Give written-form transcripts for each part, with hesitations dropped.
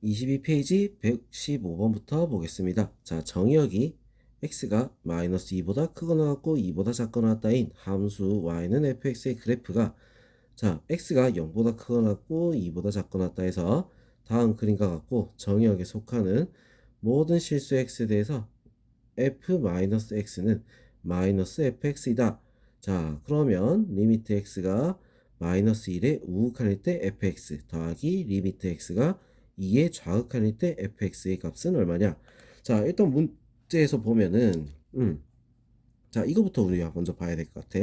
22페이지 115번부터 보겠습니다. 자, 정의역이 x가 마이너스 2보다 크거나 같고 2보다 작거나 같다인 함수 y는 fx의 그래프가 자, x가 0보다 크거나 같고 2보다 작거나 같다 해서 다음 그림과 같고 정의역에 속하는 모든 실수 x에 대해서 f-x는 마이너스 fx이다. 자, 그러면 리미트 x가 마이너스 1의 우극한일 때 fx 더하기 리미트 x가 2의 좌극한일 때 fx의 값은 얼마냐? 자, 일단 문제에서 보면은 자, 이거부터 우리가 먼저 봐야 될 것 같아.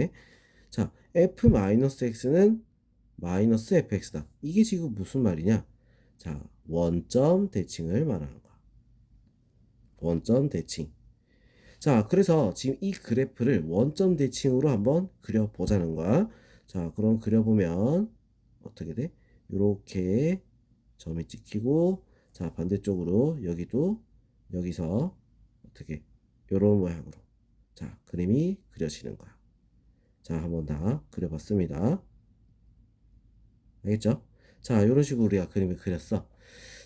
자, f-x는 마이너스 fx다. 이게 지금 무슨 말이냐? 자, 원점 대칭을 말하는 거야. 원점 대칭. 자, 그래서 지금 이 그래프를 원점 대칭으로 한번 그려보자는 거야. 자, 그럼 그려보면 어떻게 돼? 요렇게 점이 찍히고, 자, 반대쪽으로 여기도 여기서 어떻게 요런 모양으로 자, 그림이 그려지는 거야. 자, 한번 다 그려봤습니다. 알겠죠? 자, 요런 식으로 우리가 그림을 그렸어.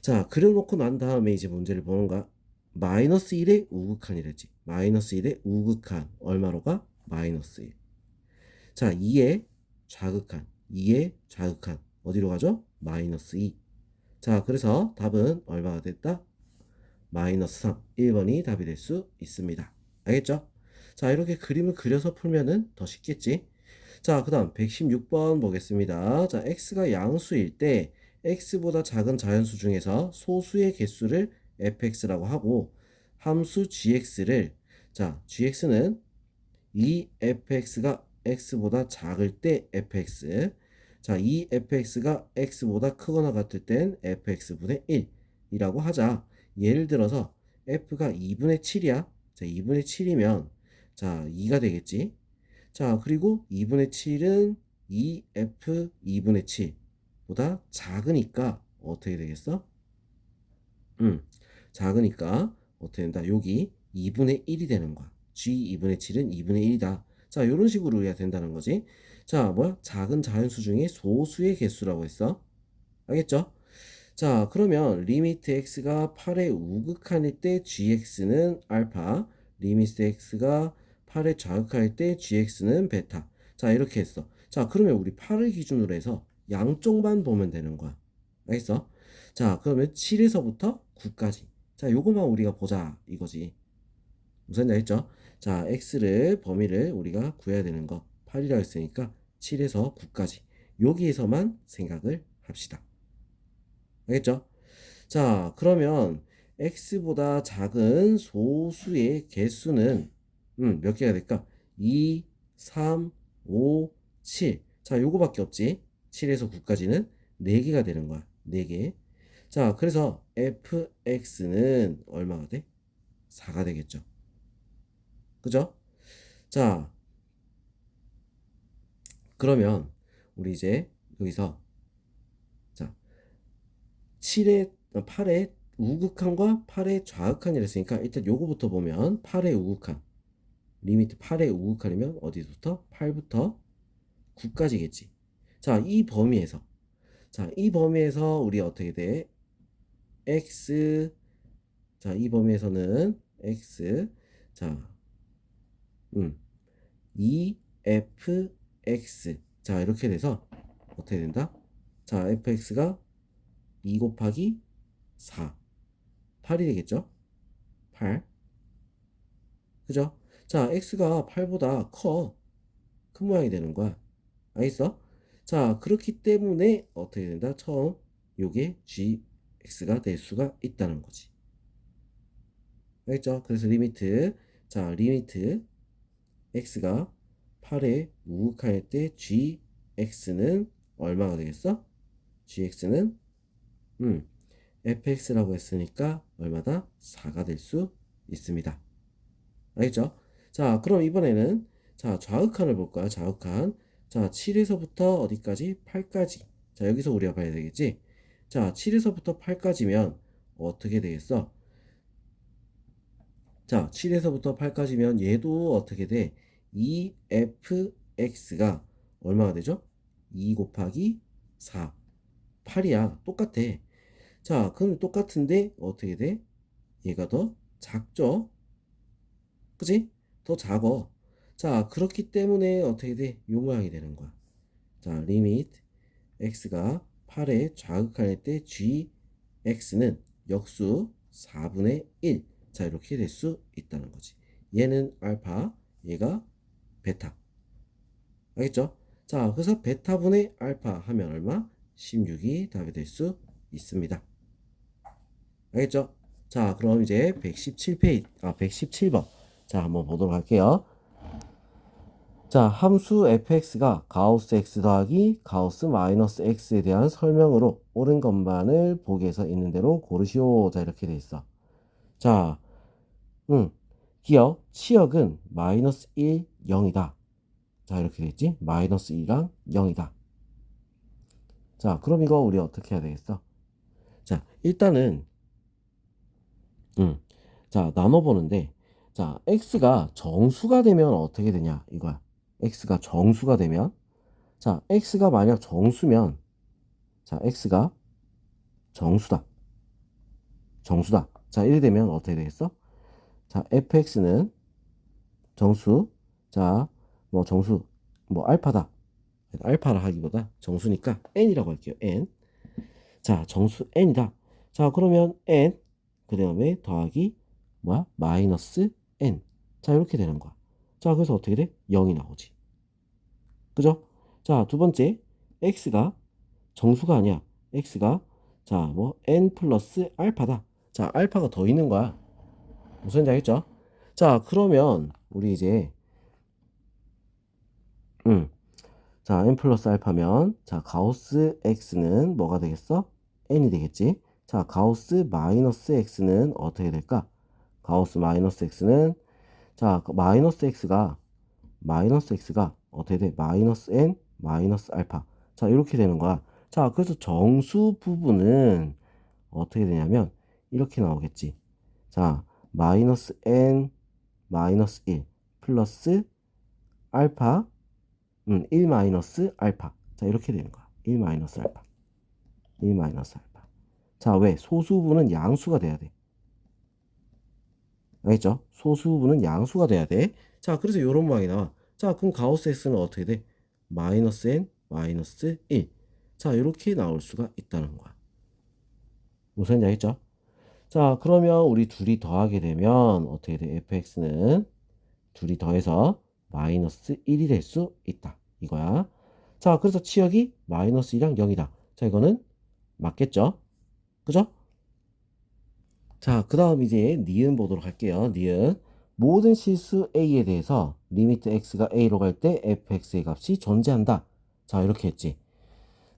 자, 그려놓고 난 다음에 이제 문제를 보는 거야. 마이너스 1의 우극한이랬지. 마이너스 1의 우극한 얼마로가? 마이너스 1. 자, 2의 좌극한 2의 좌극한 어디로 가죠? 마이너스 2. 자, 그래서 답은 얼마가 됐다? 마이너스 3. 1번이 답이 될 수 있습니다. 알겠죠? 자, 이렇게 그림을 그려서 풀면은 더 쉽겠지? 자, 그 다음 116번 보겠습니다. 자, x가 양수일 때 x보다 작은 자연수 중에서 소수의 개수를 fx라고 하고 함수 gx를 자, gx는 이 fx가 x보다 작을 때 fx 자, 이 fx가 x보다 크거나 같을 땐 fx분의 1이라고 하자. 예를 들어서 f가 2분의 7이야. 자, 2분의 7이면 자, 2가 되겠지. 자, 그리고 2분의 7은 2f 2분의 7보다 작으니까 어떻게 되겠어? 작으니까 어떻게 된다? 여기 2분의 1이 되는 거야. g 2분의 7은 2분의 1이다. 자, 이런 식으로 해야 된다는 거지. 자, 뭐야? 작은 자연수 중에 소수의 개수라고 했어. 알겠죠? 자, 그러면 리미트 x가 8의 우극한일 때 gx는 알파, 리미트 x가 8의 좌극한일 때 gx는 베타. 자, 이렇게 했어. 자, 그러면 우리 8을 기준으로 해서 양쪽만 보면 되는 거야. 알겠어? 자, 그러면 7에서부터 9까지. 자, 요것만 우리가 보자 이거지. 무슨 알겠죠? 자, x를 범위를 우리가 구해야 되는 거 8이라고 했으니까 7에서 9까지. 여기에서만 생각을 합시다. 알겠죠? 자, 그러면 x보다 작은 소수의 개수는 몇 개가 될까? 2, 3, 5, 7. 자, 요거밖에 없지. 7에서 9까지는 4개가 되는 거야. 4개. 자, 그래서 fx는 얼마가 돼? 4가 되겠죠. 그죠? 자, 그러면 우리 이제 여기서 자, 7의 8의 우극한과 8의 좌극한이라 했으니까 일단 요거부터 보면 8의 우극한 리미트 8의 우극한이면 어디부터? 8부터 9까지겠지. 자, 이 범위에서 우리 어떻게 돼? x 자, 이 범위에서는 x 자, 2fx 자, 이렇게 돼서 어떻게 된다? 자, fx가 2 곱하기 4 8이 되겠죠? 8 그죠? 자, x가 8보다 큰 모양이 되는 거야. 알겠어? 자, 그렇기 때문에 어떻게 된다? 처음 요게 gx가 될 수가 있다는 거지. 알겠죠? 그래서 리미트 자, 리미트 x가 8에 우극할 때 gx는 얼마가 되겠어? gx는 fx라고 했으니까 얼마다? 4가 될 수 있습니다. 알겠죠? 자, 그럼 이번에는 자, 좌극한을 볼까요? 좌극한. 자, 7에서부터 어디까지? 8까지. 자, 여기서 우리가 봐야 되겠지? 자, 7에서부터 8까지면 어떻게 되겠어? 자, 7에서부터 8까지면 얘도 어떻게 돼? 2fx가 얼마가 되죠? 2 곱하기 4. 8이야. 똑같아. 자, 그럼 똑같은데 어떻게 돼? 얘가 더 작죠? 그지? 더 작어. 자, 그렇기 때문에 어떻게 돼? 요 모양이 되는 거야. 자, 리미트 x가 8에 좌극할 때 gx는 역수 4분의 1. 자, 이렇게 될 수 있다는 거지. 얘는 알파, 얘가 베타. 알겠죠? 자, 그래서 베타분의 알파 하면 얼마? 16이 답이 될 수 있습니다. 알겠죠? 자, 그럼 이제 117번. 자, 한번 보도록 할게요. 자, 함수 fx가 가우스 x 더하기 가우스 마이너스 x에 대한 설명으로 옳은 것만을 보기에서 있는 대로 고르시오. 자, 이렇게 돼 있어. 자, 기억, 치역은 마이너스 1, 0이다. 자, 이렇게 됐지? 마이너스 1이랑 0이다. 자, 그럼 이거 우리 어떻게 해야 되겠어? 자, 일단은, 자, 나눠보는데, 자, x가 정수가 되면 어떻게 되냐? 이거야. x가 정수가 되면, 자, x가 만약 정수면, 자, x가 정수다. 정수다. 자, 이래 되면 어떻게 되겠어? 자, fx는 정수, 자, 뭐 정수, 뭐 알파다. 알파라 하기보다 정수니까 n이라고 할게요. n. 자, 정수 n이다. 자, 그러면 n, 그 다음에 더하기, 뭐야? 마이너스 n. 자, 이렇게 되는 거야. 자, 그래서 어떻게 돼? 0이 나오지. 그죠? 자, 두 번째, x가 정수가 아니야. x가, 자, 뭐, n 플러스 알파다. 자, 알파가 더 있는 거야. 무슨 지 알겠죠? 자, 그러면, 우리 이제, 음, 자, n 플러스 알파면, 자, 가우스 x는 뭐가 되겠어? n이 되겠지? 자, 가우스 마이너스 x는 어떻게 될까? 가우스 마이너스 x는, 자, 마이너스 x가 어떻게 돼? 마이너스 n, 마이너스 알파. 자, 이렇게 되는 거야. 자, 그래서 정수 부분은 어떻게 되냐면, 이렇게 나오겠지. 자, 마이너스 n, 마이너스 1, 플러스 알파, 1 마이너스 알파. 자, 이렇게 되는 거야. 1 마이너스 알파. 1 마이너스 알파. 자, 왜? 소수분은 양수가 돼야 돼. 알겠죠? 소수분은 양수가 돼야 돼. 자, 그래서 이런 모양이 나와. 자, 그럼 가우스 S는 어떻게 돼? 마이너스 n, 마이너스 1. 자, 이렇게 나올 수가 있다는 거야. 무슨 말인지 알겠죠? 자, 그러면 우리 둘이 더하게 되면 어떻게 돼? fx는 둘이 더해서 마이너스 1이 될 수 있다. 이거야. 자, 그래서 치역이 마이너스 1이랑 0이다. 자, 이거는 맞겠죠? 그죠? 자, 그 다음 이제 니은 보도록 할게요. 니은. 모든 실수 a에 대해서 리미트 x가 a로 갈 때 fx의 값이 존재한다. 자, 이렇게 했지.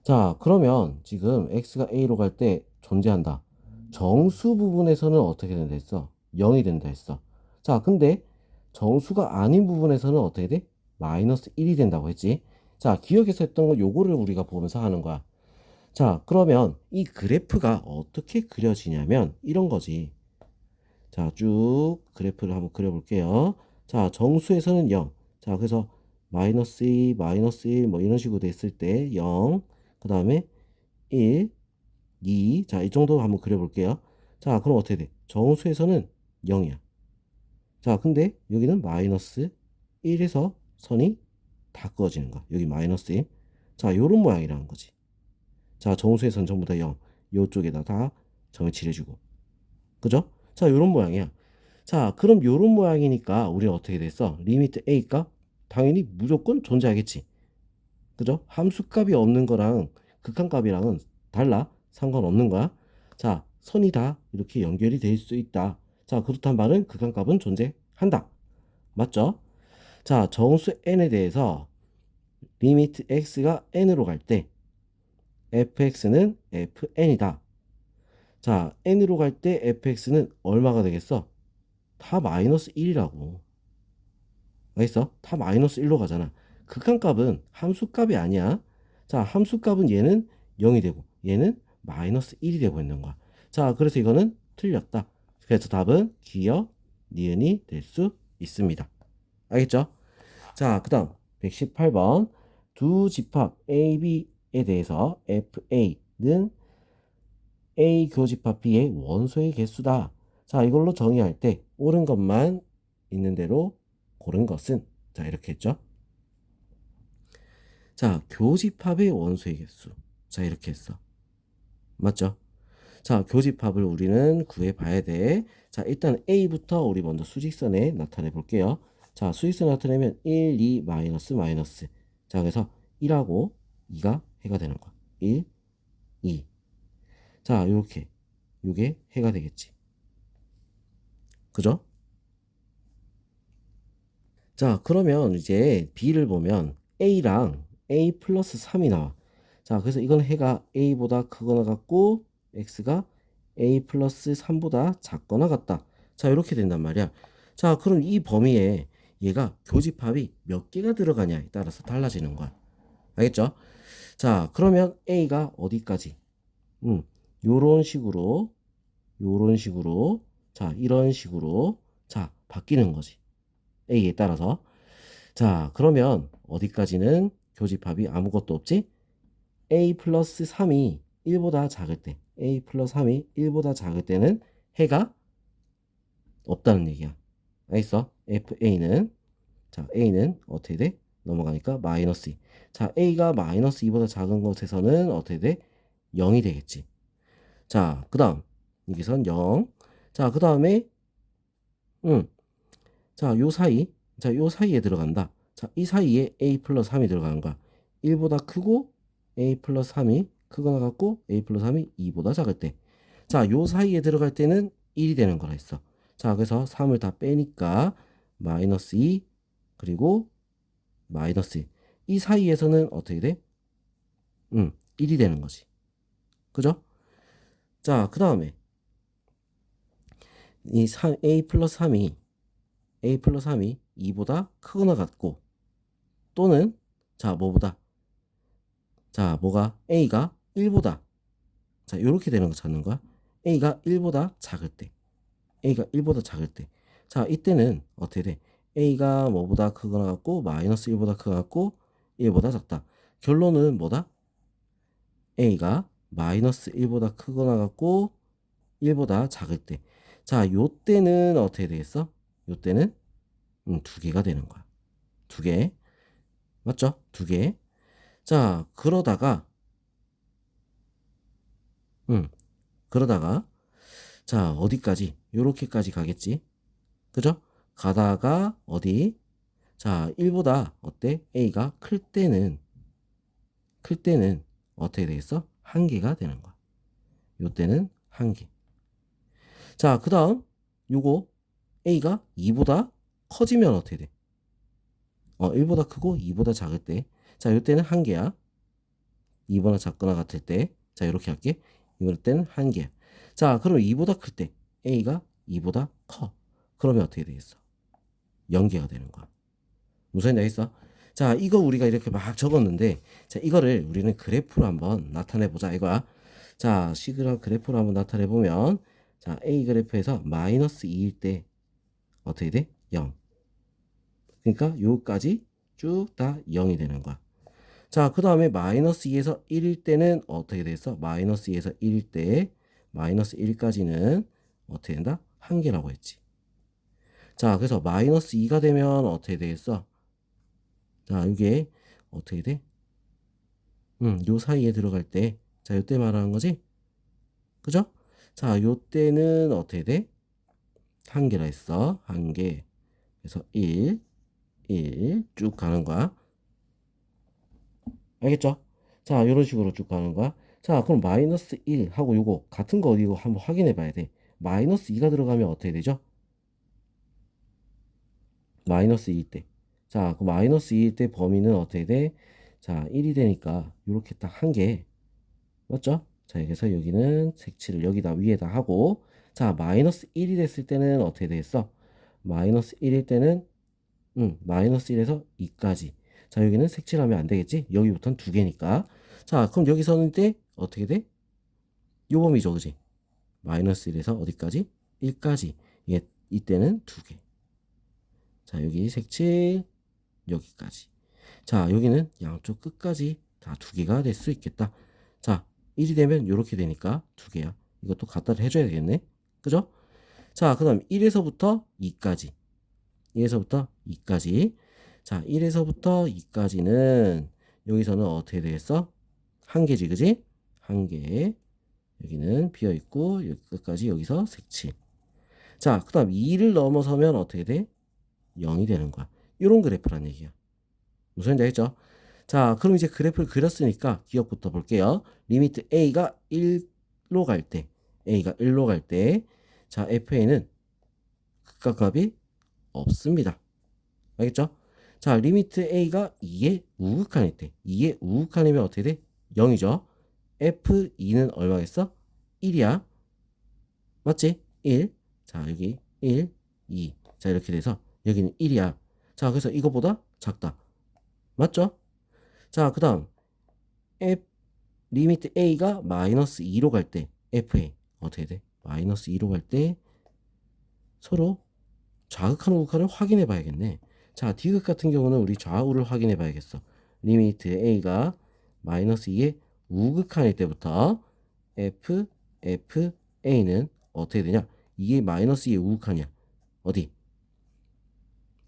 자, 그러면 지금 x가 a로 갈 때 존재한다. 정수 부분에서는 어떻게 된다 했어? 0이 된다 했어. 자, 근데 정수가 아닌 부분에서는 어떻게 돼? 마이너스 1이 된다고 했지. 자, 기억에서 했던 거 요거를 우리가 보면서 하는 거야. 자, 그러면 이 그래프가 어떻게 그려지냐면 이런 거지. 자, 쭉 그래프를 한번 그려볼게요. 자, 정수에서는 0. 자, 그래서 마이너스 2, 마이너스 1, 뭐 이런 식으로 됐을 때 0. 그 다음에 1, 2. 자, 이 정도 한번 그려볼게요. 자, 그럼 어떻게 돼? 정수에서는 0이야. 자, 근데 여기는 마이너스 1에서 선이 다 그어지는 거야. 여기 마이너스 1. 자, 요런 모양이라는 거지. 자, 정수에선 전부 다 0. 요쪽에다 다 점을 칠해주고. 그죠? 자, 요런 모양이야. 자, 그럼 요런 모양이니까 우리는 어떻게 됐어? 리미트 a가 당연히 무조건 존재하겠지. 그죠? 함수값이 없는 거랑 극한값이랑은 달라. 상관없는 거야. 자, 선이 다 이렇게 연결이 될 수 있다. 자, 그렇단 말은 극한값은 존재한다. 맞죠? 자, 정수 n에 대해서 리미트 x가 n으로 갈 때 fx는 fn이다. 자, n으로 갈 때 fx는 얼마가 되겠어? 다 마이너스 1이라고. 알겠어? 다 마이너스 1로 가잖아. 극한값은 함수값이 아니야. 자, 함수값은 얘는 0이 되고 얘는 마이너스 1이 되고 있는 거야. 자, 그래서 이거는 틀렸다. 그래서 답은 기역, 니은이 될 수 있습니다. 알겠죠? 자, 그 다음 118번 두 집합 A, B에 대해서 FA는 A 교집합 B의 원소의 개수다. 자, 이걸로 정의할 때 옳은 것만 있는 대로 고른 것은 자, 이렇게 했죠. 자, 교집합의 원소의 개수. 자, 이렇게 했어. 맞죠? 자, 교집합을 우리는 구해 봐야 돼. 자, 일단 A부터 우리 먼저 수직선에 나타내 볼게요. 자, 수직선 나타내면 1, 2, 마이너스, 마이너스. 자, 그래서 1하고 2가 해가 되는 거야. 1, 2. 자, 요렇게. 요게 해가 되겠지. 그죠? 자, 그러면 이제 B를 보면 A랑 A 플러스 3이 나와. 자, 그래서 이건 해가 A보다 크거나 같고 X가 A 플러스 3보다 작거나 같다. 자, 이렇게 된단 말이야. 자, 그럼 이 범위에 얘가 교집합이 몇 개가 들어가냐에 따라서 달라지는 거야. 알겠죠? 자, 그러면 A가 어디까지? 요런 식으로, 요런 식으로, 자, 이런 식으로, 자, 바뀌는 거지. A에 따라서. 자, 그러면 어디까지는 교집합이 아무것도 없지? A 플러스 3이 1보다 작을 때, A 플러스 3이 1보다 작을 때는 해가 없다는 얘기야. 알겠어? FA는, 자, A는 어떻게 돼? 넘어가니까 마이너스 2. 자, A가 마이너스 2보다 작은 곳에서는 어떻게 돼? 0이 되겠지. 자, 그 다음, 여기선 0. 자, 그 다음에, 자, 요 사이, 자, 요 사이에 들어간다. 자, 이 사이에 A 플러스 3이 들어가는 거야. 1보다 크고 A 플러스 3이 크거나 같고 A 플러스 3이 2보다 작을 때. 자, 요 사이에 들어갈 때는 1이 되는 거라 했어. 자, 그래서 3을 다 빼니까 마이너스 2 그리고 마이너스 1. 이 사이에서는 어떻게 돼? 1이 되는 거지. 그죠? 자, 그 다음에 이 3, A 플러스 3이 2보다 크거나 같고 또는 자, 뭐보다 자, 뭐가 A가 1보다 자, 이렇게 되는 거 찾는 거야. A가 1보다 작을 때. A가 1보다 작을 때. 자, 이때는 어떻게 돼? A가 뭐보다 크거나 같고 마이너스 1보다 크거나 같고 1보다 작다. 결론은 뭐다? A가 마이너스 1보다 크거나 같고 1보다 작을 때. 자, 요때는 어떻게 되겠어? 요때는 두 개가 되는 거야. 두 개. 맞죠? 두 개. 자, 음, 그러다가 자, 어디까지? 요렇게까지 가겠지? 그죠? 가다가 어디? 자, 1보다 어때? A가 클 때는 어떻게 되겠어? 한 개가 되는 거야. 요때는 한 개. 자, 그 다음 요거 A가 2보다 커지면 어떻게 돼? 1보다 크고 2보다 작을 때. 자, 요때는 한 개야. 2보다 작거나 같을 때. 자, 이렇게 할게. 이럴 때는 한 개야. 자, 그럼 2보다 클 때 A가 2보다 커. 그러면 어떻게 되겠어? 0개가 되는 거야. 무슨 얘기 있어? 자, 이거 우리가 이렇게 막 적었는데, 자, 이거를 우리는 그래프로 한번 나타내 보자 이거야. 자, 시그널 그래프로 한번 나타내 보면, 자, A 그래프에서 마이너스 2일 때 어떻게 돼? 0. 그러니까 요까지 쭉 다 0이 되는 거야. 자, 그 다음에 마이너스 2에서 1일 때는 어떻게 됐어? 마이너스 2에서 1일 때 마이너스 1까지는 어떻게 된다? 한 개라고 했지. 자, 그래서 마이너스 2가 되면 어떻게 되겠어? 자, 이게 어떻게 돼? 요 사이에 들어갈 때, 자, 요때 말하는 거지? 그죠? 자, 요때는 어떻게 돼? 한 개라 했어. 한 개. 그래서 1, 1 쭉 가는 거야. 알겠죠? 자, 요런 식으로 쭉 가는 거야. 자, 그럼 마이너스 1 하고 요거 같은 거 이거 한번 확인해 봐야 돼. 마이너스 2가 들어가면 어떻게 되죠? 마이너스 2일 때. 자, 그 마이너스 2일 때 범위는 어떻게 돼? 자, 1이 되니까 요렇게 딱 한 개. 맞죠? 자, 그래서 여기는 색칠을 여기다 위에다 하고 자, 마이너스 1이 됐을 때는 어떻게 되겠어? 마이너스 1일 때는 마이너스 1에서 2까지. 자, 여기는 색칠하면 안 되겠지? 여기부터는 두 개니까. 자, 그럼 여기서는 때 어떻게 돼? 요 범위죠, 그지? 마이너스 1에서 어디까지? 1까지. 예, 이때는 두 개. 자, 여기 색칠 여기까지. 자, 여기는 양쪽 끝까지 다 두 개가 될 수 있겠다. 자, 1이 되면 이렇게 되니까 두 개야. 이것도 갖다 해줘야 되겠네. 그죠? 자, 그 다음 1에서부터 2까지. 1에서부터 2까지. 자, 1에서부터 2까지는 여기서는 어떻게 되겠어? 한 개지, 그지? 한 개. 여기는 비어있고, 여기 끝까지 여기서 색칠. 자, 그 다음 2를 넘어서면 어떻게 돼? 0이 되는 거야. 이런 그래프란 얘기야. 무슨 말인지 알겠죠? 자, 그럼 이제 그래프를 그렸으니까 기억부터 볼게요. 리미트 A가 1로 갈 때, A가 1로 갈 때, 자, FA는 극과 값이 없습니다. 알겠죠? 자, 리미트 A가 2의 우극한일 때, 2의 우극한이면 어떻게 돼? 0이죠. F2는 얼마겠어? 1이야. 맞지? 1. 자, 여기 1, 2. 자, 이렇게 돼서 여기는 1이야. 자, 그래서 이거보다 작다. 맞죠? 자, 그 다음 F 리미트 A가 마이너스 2로 갈 때 FA 어떻게 돼? 마이너스 2로 갈 때 서로 좌극한 우극한을 확인해 봐야겠네. 자, D극 같은 경우는 우리 좌우를 확인해 봐야겠어. 리미트 A가 마이너스 2의 우극한일 때부터 FA는 어떻게 되냐? 이게 마이너스 2의 우극한이야. 어디?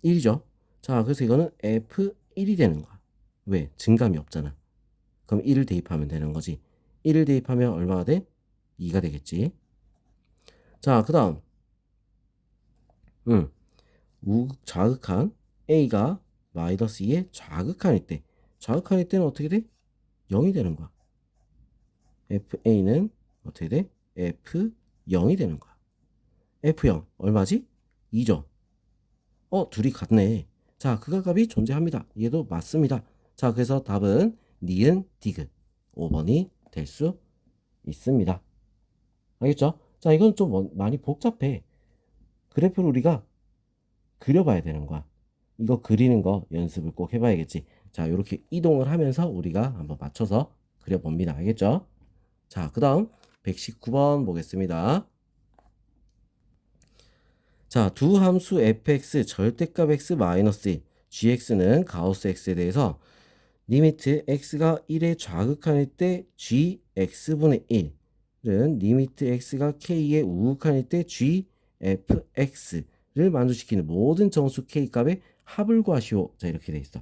1이죠. 자, 그래서 이거는 F1이 되는 거야. 왜? 증감이 없잖아. 그럼 1을 대입하면 되는 거지. 1을 대입하면 얼마가 돼? 2가 되겠지. 자, 그 다음 좌극한 A가 마이너스 2의 좌극한일 때 좌극한일 때는 어떻게 돼? 0이 되는 거야. FA는 어떻게 돼? F0이 되는 거야. F0 얼마지? 2죠. 둘이 같네. 자, 극과 값이 존재합니다. 얘도 맞습니다. 자, 그래서 답은 니은 디귿 5번이 될 수 있습니다. 알겠죠? 자, 이건 좀 많이 복잡해. 그래프를 우리가 그려봐야 되는 거야. 이거 그리는 거 연습을 꼭 해봐야겠지. 자, 이렇게 이동을 하면서 우리가 한번 맞춰서 그려봅니다. 알겠죠? 자, 그 다음 119번 보겠습니다. 자, 두 함수 fx 절대값 x 마이너스 1, gx는 가우스 x에 대해서 리미트 x가 1의 좌극한일 때 gx분의 1은 리미트 x가 k의 우극한일 때 gfx를 만족시키는 모든 정수 k값의 합을 구하시오. 자, 이렇게 돼 있어.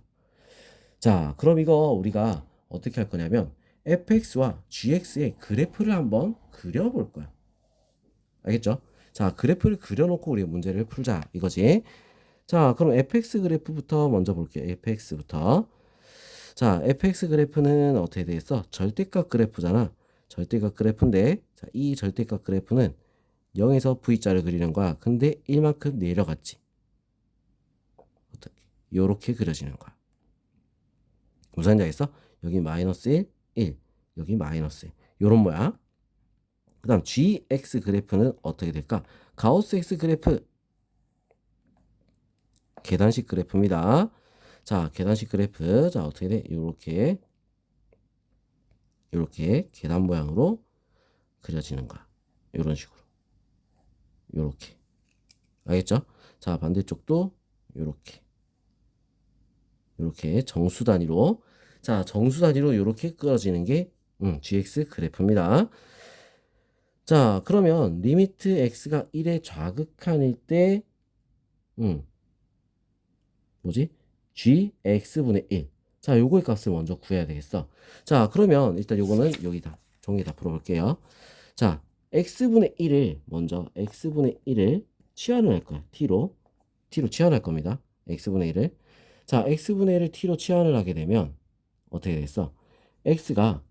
자, 그럼 이거 우리가 어떻게 할 거냐면 fx와 gx의 그래프를 한번 그려볼 거야. 알겠죠? 자, 그래프를 그려놓고 우리 문제를 풀자 이거지. 자, 그럼 fx 그래프부터 먼저 볼게요. fx부터. 자, fx 그래프는 어떻게 돼 있어? 절대값 그래프잖아. 절대값 그래프인데, 자, 이 절대값 그래프는 0에서 V자를 그리는 거야. 근데 1만큼 내려갔지. 어떻게? 요렇게 그려지는 거야. 무슨 말인지 알겠어? 여기 마이너스 1, 1. 여기 마이너스 1. 요런 모양. 그 다음 gx 그래프는 어떻게 될까? 가우스 x 그래프. 계단식 그래프입니다. 자, 계단식 그래프. 자, 어떻게 돼? 요렇게 계단 모양으로 그려지는 거야. 요런 식으로. 요렇게. 알겠죠? 자, 반대쪽도 요렇게. 요렇게 정수 단위로. 자, 정수 단위로 요렇게 그려지는 게 gx 그래프입니다. 자, 그러면 리미트 x가 1의 좌극한일 때 뭐지? gx분의 1. 자, 요거의 값을 먼저 구해야 되겠어. 자, 그러면 일단 요거는 여기다 종이에다 풀어볼게요. 자, x분의 1을 먼저 x분의 1을 치환을 할 거야. t로 치환할 겁니다. x분의 1을. 자, x분의 1을 t로 치환을 하게 되면 어떻게 되겠어? x가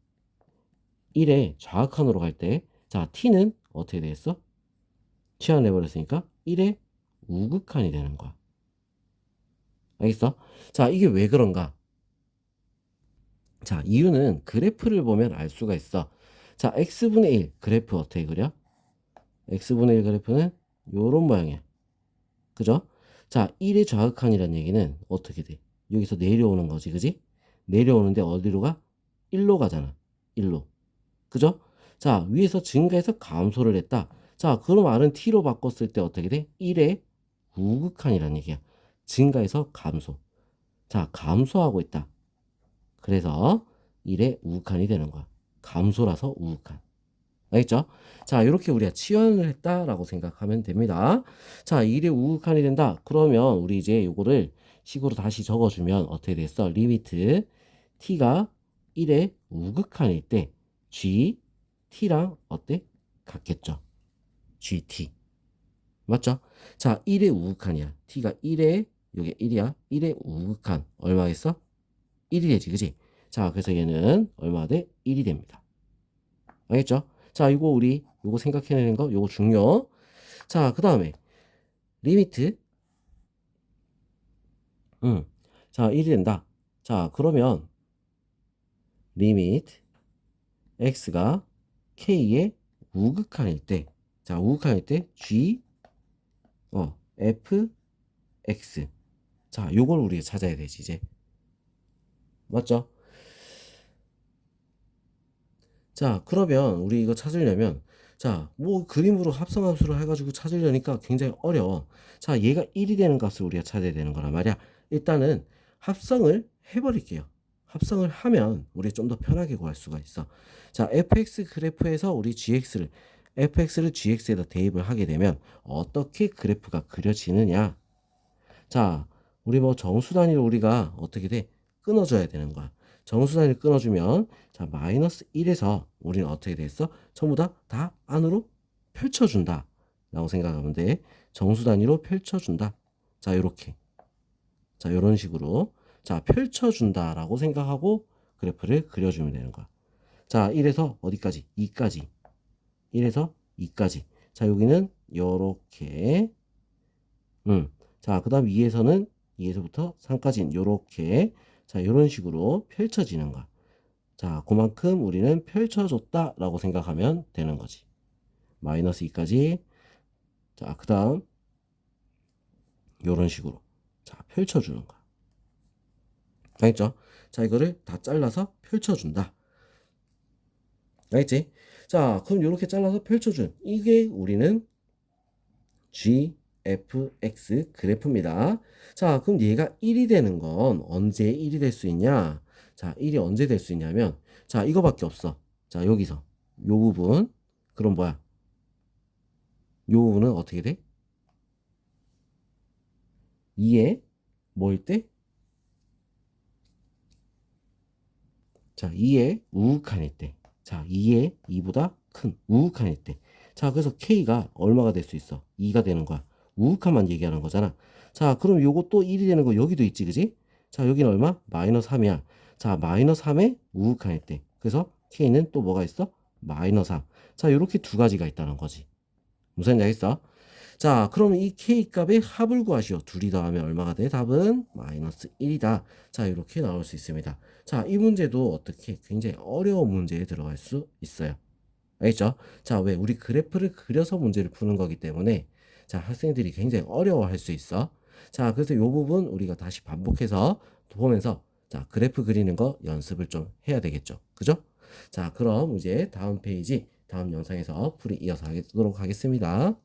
1의 좌극한으로 갈 때, 자, t는 어떻게 되겠어? 치환해버렸으니까 1의 우극한이 되는 거야. 알겠어? 자, 이게 왜 그런가? 자, 이유는 그래프를 보면 알 수가 있어. 자, x분의 1 그래프 어떻게 그려? x분의 1 그래프는 요런 모양이야. 그죠? 자, 1의 좌극한이라는 얘기는 어떻게 돼? 여기서 내려오는 거지, 그지? 내려오는데 어디로 가? 1로 가잖아. 1로. 그죠? 자, 위에서 증가해서 감소를 했다. 자, 그럼 R은 T로 바꿨을 때 어떻게 돼? 1의 우극한이라는 얘기야. 증가해서 감소. 자, 감소하고 있다. 그래서 1의 우극한이 되는 거야. 감소라서 우극한. 알겠죠? 자, 이렇게 우리가 치환을 했다라고 생각하면 됩니다. 자, 1의 우극한이 된다. 그러면 우리 이제 요거를 식으로 다시 적어주면 어떻게 됐어? 리미트 t가 1의 우극한일 때 g, t랑 어때? 같겠죠? gt. 맞죠? 자, 1의 우극한이야. t가 1의, 요게 1이야. 1의 우극한. 얼마겠어? 1이 되지, 그지? 자, 그래서 얘는 얼마 돼? 1이 됩니다. 알겠죠? 자, 이거 우리 요거 생각해내는 거 요거 중요. 자, 그 다음에 리미트 자, 1이 된다. 자, 그러면 리미트 x가 k의 우극한일 때, 자, 우극한일 때 g f x. 자, 요걸 우리가 찾아야 되지 이제. 맞죠? 자, 그러면 우리 이거 찾으려면, 자, 뭐 그림으로 합성함수를 해가지고 찾으려니까 굉장히 어려워. 자, 얘가 1이 되는 값을 우리가 찾아야 되는 거란 말이야. 일단은 합성을 해버릴게요. 합성을 하면 우리 좀 더 편하게 구할 수가 있어. 자, fx 그래프에서 우리 fx를 gx에다 대입을 하게 되면 어떻게 그래프가 그려지느냐. 자, 우리 뭐 정수 단위로 우리가 어떻게 돼? 끊어줘야 되는 거야. 정수 단위를 끊어주면, 자, 마이너스 1에서 우리는 어떻게 됐어? 전부 다 안으로 펼쳐준다. 라고 생각하면 돼. 정수 단위로 펼쳐준다. 자, 요렇게. 자, 요런 식으로. 자, 펼쳐준다라고 생각하고 그래프를 그려주면 되는 거야. 자, 1에서 어디까지? 2까지. 1에서 2까지. 자, 여기는 요렇게. 자, 그 다음 2에서부터 3까지는 요렇게. 자, 요런 식으로 펼쳐지는 거야. 자, 그만큼 우리는 펼쳐줬다라고 생각하면 되는 거지. 마이너스 2까지. 자, 그 다음 요런 식으로. 자, 펼쳐주는 거야. 알겠죠? 자, 이거를 다 잘라서 펼쳐준다. 알겠지? 자, 그럼 요렇게 잘라서 펼쳐준 이게 우리는 gfx 그래프입니다. 자, 그럼 얘가 1이 되는 건 언제 1이 될 수 있냐? 자, 1이 언제 될 수 있냐면, 자, 이거밖에 없어. 자, 여기서 요 부분. 그럼 뭐야? 요 부분은 어떻게 돼? 2의 뭐일 때? 자, 2의 우극한일 때. 자, 2의 2보다 큰 우극한일 때. 자, 그래서 k가 얼마가 될 수 있어? 2가 되는 거야. 우극한만 얘기하는 거잖아. 자, 그럼 요것도 1이 되는 거 여기도 있지, 그지? 자, 여기는 얼마? 마이너스 3이야. 자, 마이너스 3의 우극한일 때. 그래서 k는 또 뭐가 있어? 마이너스 3. 자, 요렇게 두 가지가 있다는 거지. 무슨 얘기 알겠어? 자, 그러면 이 K값의 합을 구하시오. 둘이 더하면 얼마가 돼? 답은 마이너스 1이다. 자, 이렇게 나올 수 있습니다. 자, 이 문제도 어떻게 굉장히 어려운 문제에 들어갈 수 있어요. 알겠죠? 자, 왜? 우리 그래프를 그려서 문제를 푸는 거기 때문에 자, 학생들이 굉장히 어려워할 수 있어. 자, 그래서 이 부분 우리가 다시 반복해서 보면서 자, 그래프 그리는 거 연습을 좀 해야 되겠죠. 그죠? 자, 그럼 이제 다음 페이지, 다음 영상에서 풀이 이어서 하도록 하겠습니다.